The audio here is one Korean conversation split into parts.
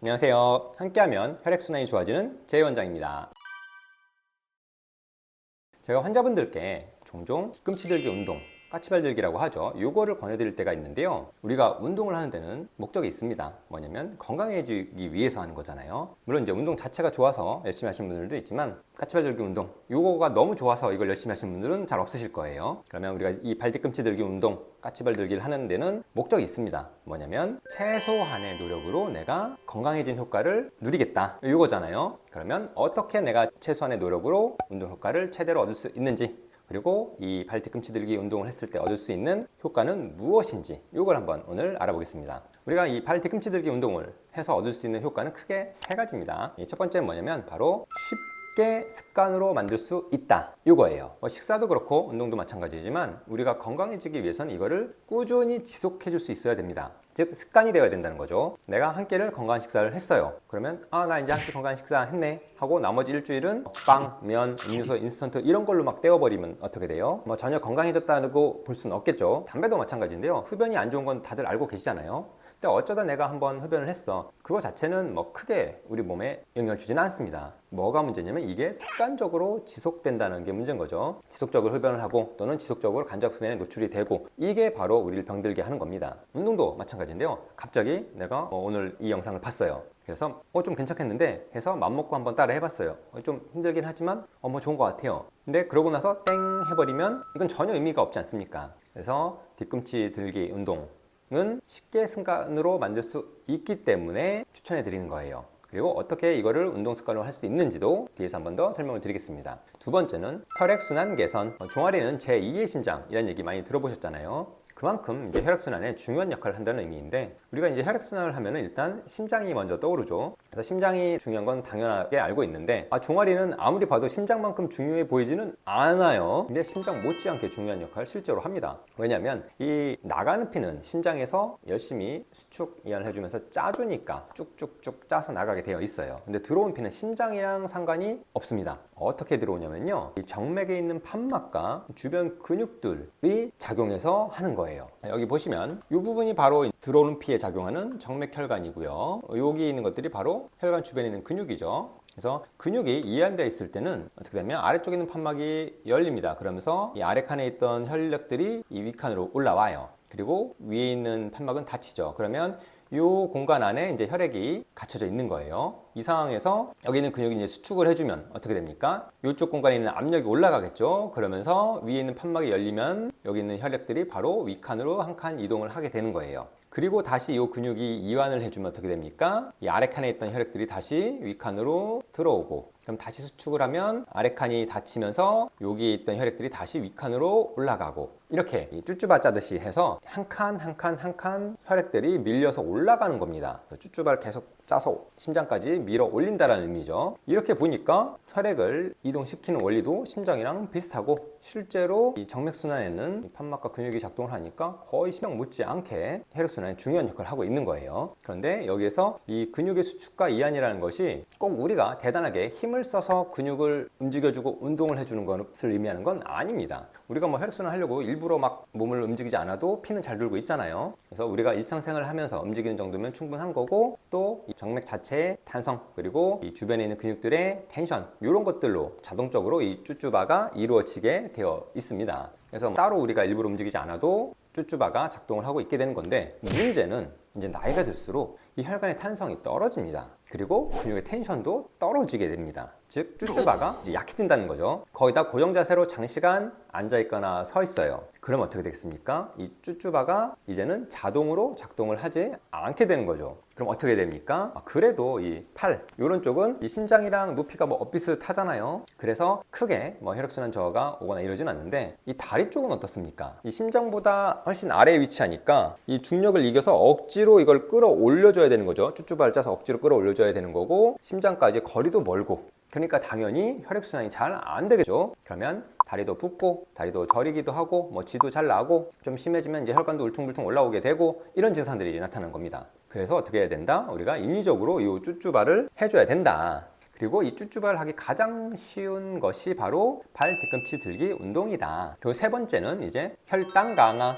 안녕하세요. 함께하면 혈액순환이 좋아지는 제 원장입니다. 제가 환자분들께 종종 뒤꿈치 들기 운동, 까치발 들기라고 하죠. 요거를 권해드릴 때가 있는데요. 우리가 운동을 하는 데는 목적이 있습니다. 뭐냐면 건강해지기 위해서 하는 거잖아요. 물론 이제 운동 자체가 좋아서 열심히 하시는 분들도 있지만 까치발 들기 운동, 요거가 너무 좋아서 이걸 열심히 하시는 분들은 잘 없으실 거예요. 그러면 우리가 이 발 뒤꿈치 들기 운동, 까치발 들기를 하는 데는 목적이 있습니다. 뭐냐면 최소한의 노력으로 내가 건강해진 효과를 누리겠다, 요거잖아요. 그러면 어떻게 내가 최소한의 노력으로 운동 효과를 최대로 얻을 수 있는지, 그리고 이 발 뒤꿈치 들기 운동을 했을 때 얻을 수 있는 효과는 무엇인지, 이걸 한번 오늘 알아보겠습니다. 우리가 이 발 뒤꿈치 들기 운동을 해서 얻을 수 있는 효과는 크게 세 가지입니다. 첫 번째는 뭐냐면 바로 쉽게 습관으로 만들 수 있다, 이거예요. 식사도 그렇고 운동도 마찬가지지만 우리가 건강해지기 위해서는 이거를 꾸준히 지속해 줄 수 있어야 됩니다. 즉 습관이 되어야 된다는 거죠. 내가 한 끼를 건강한 식사를 했어요. 그러면 나 이제 한 끼 건강한 식사 했네 하고 나머지 일주일은 빵, 면, 음료수, 인스턴트 이런 걸로 막 때워버리면 어떻게 돼요? 전혀 건강해졌다고 볼 수는 없겠죠. 담배도 마찬가지인데요. 흡연이 안 좋은 건 다들 알고 계시잖아요. 근데 어쩌다 내가 한번 흡연을 했어. 그거 자체는 크게 우리 몸에 영향을 주지는 않습니다. 뭐가 문제냐면 이게 습관적으로 지속된다는 게 문제인 거죠. 지속적으로 흡연을 하고 또는 지속적으로 간접 흡연에 노출이 되고, 이게 바로 우리를 병들게 하는 겁니다. 운동도 마찬가지인데요. 갑자기 내가 오늘 이 영상을 봤어요. 그래서 좀 괜찮겠는데 해서 맘먹고 한번 따라 해봤어요. 좀 힘들긴 하지만 좋은 것 같아요. 근데 그러고 나서 땡 해버리면 이건 전혀 의미가 없지 않습니까? 그래서 뒤꿈치 들기 운동은 쉽게 습관으로 만들 수 있기 때문에 추천해 드리는 거예요. 그리고 어떻게 이거를 운동 습관으로 할 수 있는지도 뒤에서 한 번 더 설명을 드리겠습니다. 두 번째는 혈액순환 개선. 종아리는 제2의 심장, 이런 얘기 많이 들어보셨잖아요. 그만큼 이제 혈액순환에 중요한 역할을 한다는 의미인데, 우리가 이제 혈액순환을 하면은 일단 심장이 먼저 떠오르죠. 그래서 심장이 중요한 건 당연하게 알고 있는데, 종아리는 아무리 봐도 심장만큼 중요해 보이지는 않아요. 근데 심장 못지않게 중요한 역할을 실제로 합니다. 왜냐면 이 나가는 피는 심장에서 열심히 수축 이완을 해주면서 짜주니까 쭉쭉쭉 짜서 나가게 되어 있어요. 근데 들어온 피는 심장이랑 상관이 없습니다. 어떻게 들어오냐면요, 이 정맥에 있는 판막과 주변 근육들이 작용해서 하는 거예요. 여기 보시면 이 부분이 바로 들어오는 피에 작용하는 정맥혈관이고요. 여기 있는 것들이 바로 혈관 주변에 있는 근육이죠. 그래서 근육이 이완되어 있을 때는 어떻게 되면 아래쪽에 있는 판막이 열립니다. 그러면서 이 아래 칸에 있던 혈력들이 이 위칸으로 올라와요. 그리고 위에 있는 판막은 닫히죠. 그러면 이 공간 안에 이제 혈액이 갇혀져 있는 거예요. 이 상황에서 여기 있는 근육이 이제 수축을 해주면 어떻게 됩니까? 이쪽 공간에 있는 압력이 올라가겠죠. 그러면서 위에 있는 판막이 열리면 여기 있는 혈액들이 바로 위칸으로 한 칸 이동을 하게 되는 거예요. 그리고 다시 이 근육이 이완을 해주면 어떻게 됩니까? 이 아래 칸에 있던 혈액들이 다시 위칸으로 들어오고, 그럼 다시 수축을 하면 아래 칸이 닫히면서 여기 있던 혈액들이 다시 위칸으로 올라가고, 이렇게 쭈쭈바 짜듯이 해서 한 칸 한 칸 한 칸 혈액들이 밀려서 올라가는 겁니다. 쭈쭈바를 계속 짜서 심장까지 밀어 올린다는 의미죠. 이렇게 보니까 혈액을 이동시키는 원리도 심장이랑 비슷하고, 실제로 이 정맥순환에는 판막과 근육이 작동을 하니까 거의 심장 못지않게 혈액순환에 중요한 역할을 하고 있는 거예요. 그런데 여기에서 이 근육의 수축과 이완이라는 것이 꼭 우리가 대단하게 힘을 써서 근육을 움직여주고 운동을 해주는 것을 의미하는 건 아닙니다. 우리가 혈액순환 하려고 일부러 막 몸을 움직이지 않아도 피는 잘 돌고 있잖아요. 그래서 우리가 일상생활을 하면서 움직이는 정도면 충분한 거고, 또 이 정맥 자체의 탄성, 그리고 이 주변에 있는 근육들의 텐션, 이런 것들로 자동적으로 이 쭈쭈바가 이루어지게 되어 있습니다. 그래서 따로 우리가 일부러 움직이지 않아도 쭈쭈바가 작동을 하고 있게 되는 건데, 문제는 이제 나이가 들수록 이 혈관의 탄성이 떨어집니다. 그리고 근육의 텐션도 떨어지게 됩니다. 즉 쭈쭈바가 이제 약해진다는 거죠. 거의 다 고정 자세로 장시간 앉아 있거나 서 있어요. 그럼 어떻게 되겠습니까? 이 쭈쭈바가 이제는 자동으로 작동을 하지 않게 되는 거죠. 그럼 어떻게 됩니까? 그래도 이 팔, 이런 쪽은 이 심장이랑 높이가 엇비슷하잖아요. 그래서 크게 혈액순환 저하가 오거나 이러진 않는데, 이 다리 쪽은 어떻습니까? 이 심장보다 훨씬 아래에 위치하니까 이 중력을 이겨서 억지로 이걸 끌어올려줘야 되는 거죠. 쭈쭈바를 짜서 억지로 끌어올려줘야 되는 거고, 심장까지 거리도 멀고, 그러니까 당연히 혈액순환이 잘 안 되겠죠. 그러면 다리도 붓고, 다리도 저리기도 하고, 지도 잘 나고, 좀 심해지면 이제 혈관도 울퉁불퉁 올라오게 되고, 이런 증상들이 이제 나타나는 겁니다. 그래서 어떻게 해야 된다? 우리가 인위적으로 이 쭈쭈바를 해줘야 된다. 그리고 이 쭈쭈바를 하기 가장 쉬운 것이 바로 발 뒤꿈치 들기 운동이다. 그리고 세 번째는 이제 혈당 강화.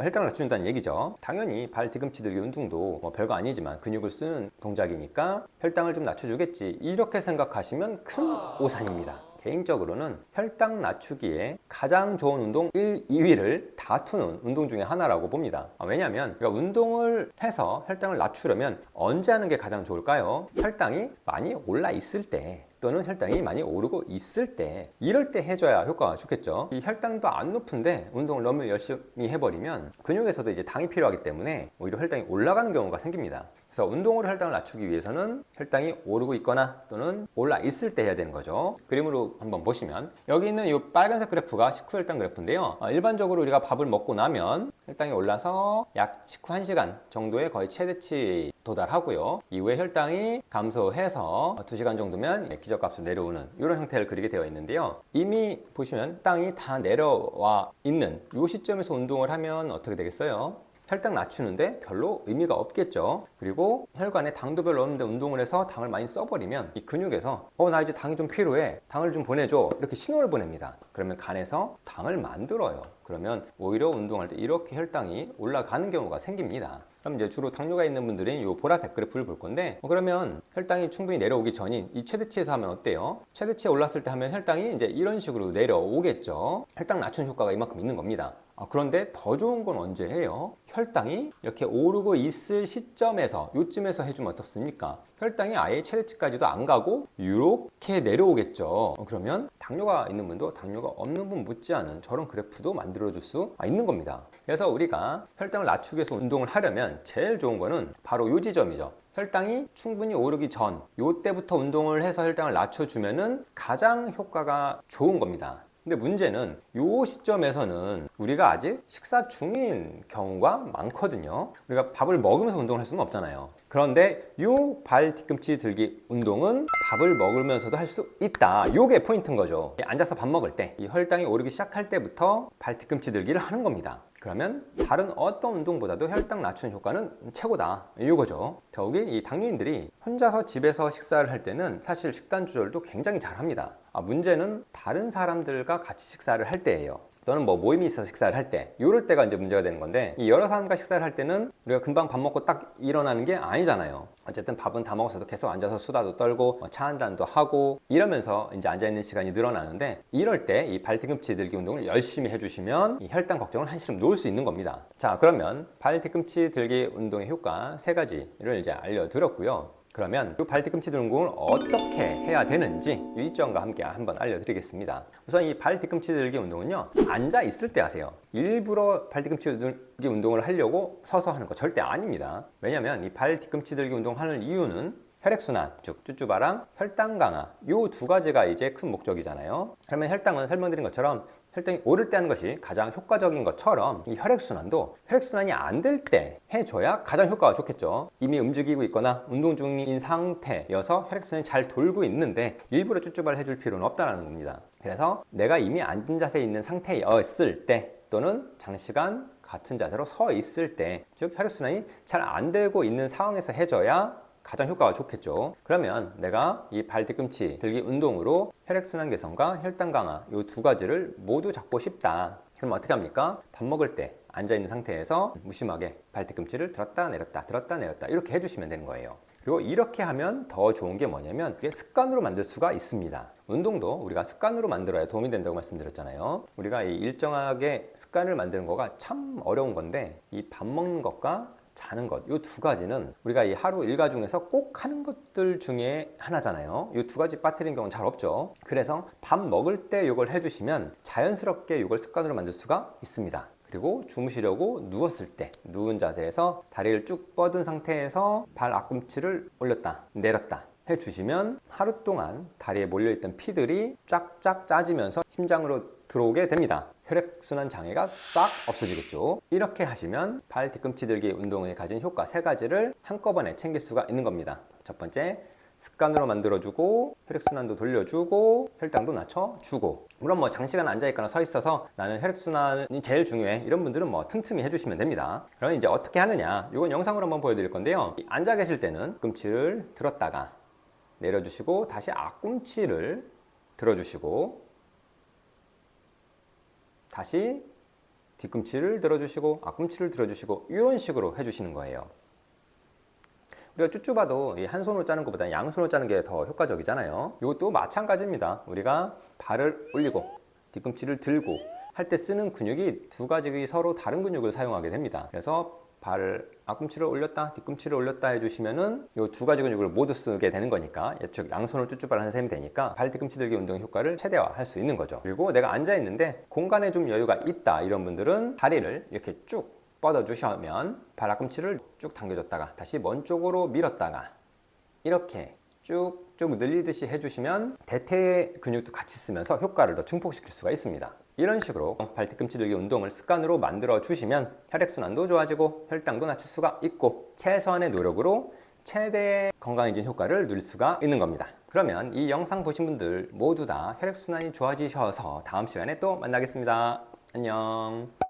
혈당을 낮춘다는 얘기죠. 당연히 발 뒤꿈치 들기 운동도 뭐 별거 아니지만 근육을 쓰는 동작이니까 혈당을 좀 낮춰주겠지, 이렇게 생각하시면 큰 오산입니다. 개인적으로는 혈당 낮추기에 가장 좋은 운동 1, 2위를 다투는 운동 중에 하나라고 봅니다. 왜냐하면 우리가 운동을 해서 혈당을 낮추려면 언제 하는 게 가장 좋을까요? 혈당이 많이 올라 있을 때, 또는 혈당이 많이 오르고 있을 때, 이럴 때 해줘야 효과가 좋겠죠. 이 혈당도 안 높은데 운동을 너무 열심히 해버리면 근육에서도 이제 당이 필요하기 때문에 오히려 혈당이 올라가는 경우가 생깁니다. 그래서 운동으로 혈당을 낮추기 위해서는 혈당이 오르고 있거나 또는 올라 있을 때 해야 되는 거죠. 그림으로 한번 보시면 여기 있는 이 빨간색 그래프가 식후 혈당 그래프인데요. 일반적으로 우리가 밥을 먹고 나면 혈당이 올라서 약 식후 1시간 정도의 거의 최대치 도달하고요. 이후에 혈당이 감소해서 2시간 정도면 기저값으로 내려오는 이런 형태를 그리게 되어 있는데요. 이미 보시면 혈당이 다 내려와 있는 이 시점에서 운동을 하면 어떻게 되겠어요? 혈당 낮추는데 별로 의미가 없겠죠. 그리고 혈관에 당도 별로 없는데 운동을 해서 당을 많이 써버리면 이 근육에서 나 이제 당이 좀 필요해, 당을 좀 보내줘, 이렇게 신호를 보냅니다. 그러면 간에서 당을 만들어요. 그러면 오히려 운동할 때 이렇게 혈당이 올라가는 경우가 생깁니다. 그럼 이제 주로 당뇨가 있는 분들은 이 보라색 그래프를 볼 건데, 그러면 혈당이 충분히 내려오기 전인 이 최대치에서 하면 어때요? 최대치에 올랐을 때 하면 혈당이 이제 이런 식으로 내려오겠죠. 혈당 낮추는 효과가 이만큼 있는 겁니다. 그런데 더 좋은 건 언제 해요? 혈당이 이렇게 오르고 있을 시점에서, 요쯤에서 해주면 어떻습니까? 혈당이 아예 최대치까지도 안 가고 이렇게 내려오겠죠. 그러면 당뇨가 있는 분도 당뇨가 없는 분 못지않은 저런 그래프도 만들어줄 수 있는 겁니다. 그래서 우리가 혈당을 낮추기 위해서 운동을 하려면 제일 좋은 거는 바로 이 지점이죠. 혈당이 충분히 오르기 전, 요때부터 운동을 해서 혈당을 낮춰주면은 가장 효과가 좋은 겁니다. 근데 문제는 이 시점에서는 우리가 아직 식사 중인 경우가 많거든요. 우리가 밥을 먹으면서 운동을 할 수는 없잖아요. 그런데 이 발 뒤꿈치 들기 운동은 밥을 먹으면서도 할 수 있다. 이게 포인트인 거죠. 앉아서 밥 먹을 때 이 혈당이 오르기 시작할 때부터 발 뒤꿈치 들기를 하는 겁니다. 그러면 다른 어떤 운동보다도 혈당 낮추는 효과는 최고다, 이거죠. 더욱이 이 당뇨인들이 혼자서 집에서 식사를 할 때는 사실 식단 조절도 굉장히 잘 합니다. 문제는 다른 사람들과 같이 식사를 할 때예요. 또는 뭐 모임이 있어서 식사를 할 때, 이럴 때가 이제 문제가 되는 건데, 이 여러 사람과 식사를 할 때는 우리가 금방 밥 먹고 딱 일어나는 게 아니잖아요. 어쨌든 밥은 다 먹어서도 계속 앉아서 수다도 떨고 차 한잔도 하고 이러면서 이제 앉아있는 시간이 늘어나는데, 이럴 때 이 발 뒤꿈치 들기 운동을 열심히 해주시면 이 혈당 걱정을 한시름 놓을 수 있는 겁니다. 자, 그러면 발 뒤꿈치 들기 운동의 효과 3가지를 이제 알려드렸고요. 그러면 이 발 뒤꿈치 들기 운동을 어떻게 해야 되는지 유지점과 함께 한번 알려드리겠습니다. 우선 이 발 뒤꿈치 들기 운동은요, 앉아 있을 때 하세요. 일부러 발 뒤꿈치 들기 운동을 하려고 서서 하는 거 절대 아닙니다. 왜냐면 이 발 뒤꿈치 들기 운동 하는 이유는 혈액순환, 즉 쭈쭈바랑 혈당 강화, 이 2가지가 이제 큰 목적이잖아요. 그러면 혈당은 설명드린 것처럼 혈당이 오를 때 하는 것이 가장 효과적인 것처럼, 이 혈액순환도 혈액순환이 안 될 때 해줘야 가장 효과가 좋겠죠. 이미 움직이고 있거나 운동 중인 상태여서 혈액순환이 잘 돌고 있는데 일부러 쭈쭈바를 해줄 필요는 없다는 겁니다. 그래서 내가 이미 앉은 자세에 있는 상태였을 때, 또는 장시간 같은 자세로 서 있을 때, 즉 혈액순환이 잘 안 되고 있는 상황에서 해줘야 가장 효과가 좋겠죠. 그러면 내가 이 발 뒤꿈치 들기 운동으로 혈액순환 개선과 혈당 강화 이 2가지를 모두 잡고 싶다. 그럼 어떻게 합니까? 밥 먹을 때 앉아있는 상태에서 무심하게 발 뒤꿈치를 들었다 내렸다 들었다 내렸다 이렇게 해주시면 되는 거예요. 그리고 이렇게 하면 더 좋은 게 뭐냐면 이게 습관으로 만들 수가 있습니다. 운동도 우리가 습관으로 만들어야 도움이 된다고 말씀드렸잖아요. 우리가 이 일정하게 습관을 만드는 거가 참 어려운 건데, 이 밥 먹는 것과 자는 것, 이 2가지는 우리가 이 하루 일과 중에서 꼭 하는 것들 중에 하나잖아요. 이 2가지 빠뜨리는 경우는 잘 없죠. 그래서 밥 먹을 때 이걸 해주시면 자연스럽게 이걸 습관으로 만들 수가 있습니다. 그리고 주무시려고 누웠을 때 누운 자세에서 다리를 쭉 뻗은 상태에서 발 앞꿈치를 올렸다 내렸다 해주시면 하루 동안 다리에 몰려있던 피들이 쫙쫙 짜지면서 심장으로 들어오게 됩니다. 혈액순환 장애가 싹 없어지겠죠. 이렇게 하시면 발 뒤꿈치 들기 운동에 가진 효과 3가지를 한꺼번에 챙길 수가 있는 겁니다. 첫 번째, 습관으로 만들어주고 혈액순환도 돌려주고 혈당도 낮춰주고. 물론 뭐 장시간 앉아있거나 서 있어서 나는 혈액순환이 제일 중요해 이런 분들은 뭐 틈틈이 해주시면 됩니다. 그럼 이제 어떻게 하느냐, 이건 영상으로 한번 보여드릴 건데요. 앉아 계실 때는 뒤꿈치를 들었다가 내려주시고, 다시 앞꿈치를 들어주시고, 다시 뒤꿈치를 들어주시고 앞꿈치를 들어주시고 이런 식으로 해주시는 거예요. 우리가 쭈쭈바도 한 손으로 짜는 것보다 양손으로 짜는 게 더 효과적이잖아요. 이것도 마찬가지입니다. 우리가 발을 올리고 뒤꿈치를 들고 할 때 쓰는 근육이 두 가지 서로 다른 근육을 사용하게 됩니다. 그래서 발을 앞꿈치를 올렸다 뒤꿈치를 올렸다 해주시면은 이 두 가지 근육을 모두 쓰게 되는 거니까 즉 양손으로 쭈쭈바를 하는 셈이 되니까 발 뒤꿈치 들기 운동의 효과를 최대화할 수 있는 거죠. 그리고 내가 앉아 있는데 공간에 좀 여유가 있다 이런 분들은 다리를 이렇게 쭉 뻗어주시면 발 앞꿈치를 쭉 당겨줬다가 다시 먼 쪽으로 밀었다가 이렇게 쭉쭉 늘리듯이 해주시면 대퇴 근육도 같이 쓰면서 효과를 더 증폭시킬 수가 있습니다. 이런 식으로 발 뒤꿈치 들기 운동을 습관으로 만들어 주시면 혈액순환도 좋아지고 혈당도 낮출 수가 있고 최소한의 노력으로 최대의 건강해진 효과를 누릴 수가 있는 겁니다. 그러면 이 영상 보신 분들 모두 다 혈액순환이 좋아지셔서 다음 시간에 또 만나겠습니다. 안녕.